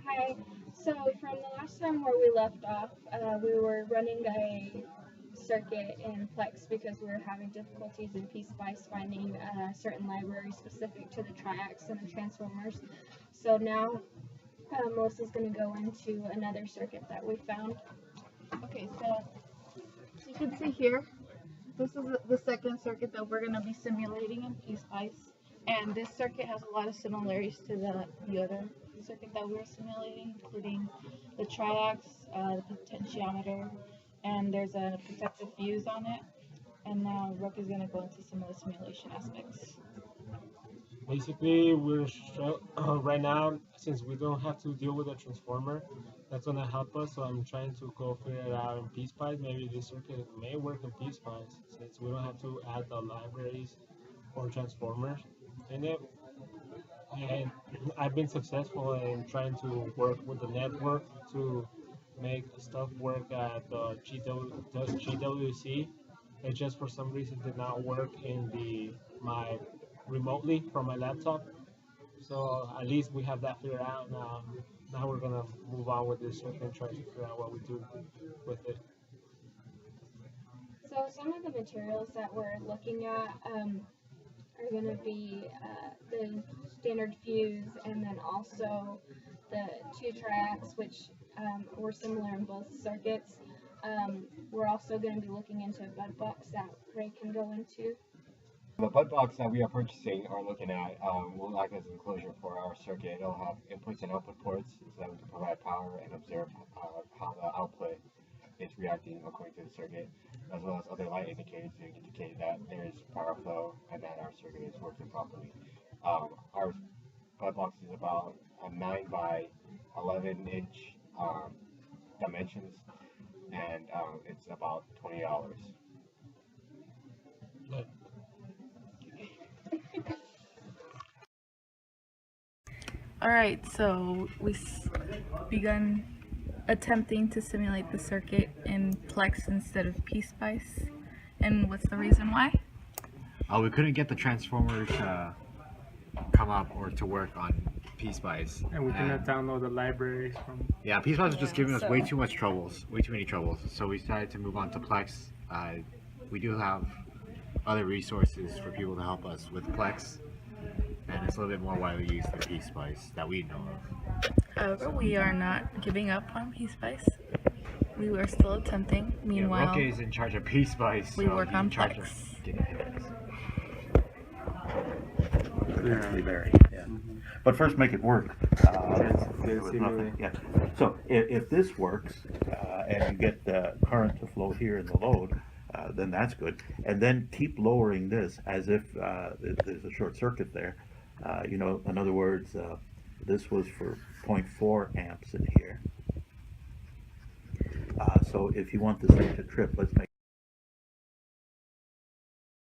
Hi. So from the last time where we left off, we were running a circuit in Plex because we were having difficulties in PSpice finding certain libraries specific to the triacs and the transformers. So now Melissa's going to go into another circuit that we found. Okay, so as you can see here, this is the second circuit that we're going to be simulating in PSpice. And this circuit has a lot of similarities to the other circuit that we were simulating, including the triacs, the potentiometer, and there's a protective fuse on it. And now Rook is going to go into some of the simulation aspects. Basically, right now, since we don't have to deal with a transformer, that's gonna help us. So I'm trying to go figure it out in PSpice. Maybe this circuit may work in PSpice since we don't have to add the libraries or transformers in it. And I've been successful in trying to work with the network to make stuff work at the GWC. It just for some reason did not work in my remotely from my laptop. So at least we have that figured out now. Now we're gonna move on with this circuit and try to figure out what we do with it. So some of the materials that we're looking at are going to be the standard fuse and then also the two triacs, which were similar in both circuits. We're also going to be looking into a bud box that Ray can go into. The bud box that we are purchasing or looking at will act as an enclosure for our circuit. It'll have inputs and output ports so that we can provide power and observe how the output is reacting according to the circuit, as well as other light indicators to indicate that there is power flow and that our circuit is working properly. Our bud box is about a 9 by 11 inch dimensions, and it's about $20. But Alright, so we've begun attempting to simulate the circuit in Plex instead of PSpice. And what's the reason why? We couldn't get the transformers to come up or to work on PSpice. and we cannot download the libraries from. Yeah, PSpice was just giving us so- way too many troubles. So we decided to move on to Plex. We do have other resources for people to help us with Plex, and it's a little bit more widely used than PSpice that we know of. However, we are not giving up on PSpice. We are still attempting. Meanwhile, Roque is in charge of PSpice. we so work he's on in charge Plex. of getting Plex. Clearly vary, yeah. But first make it work. With nothing, yeah. So if this works, and you get the current to flow here in the load, then that's good. And then keep lowering this as if there's a short circuit there. You know, in other words, this was for 0.4 amps in here. So if you want this thing to trip, let's make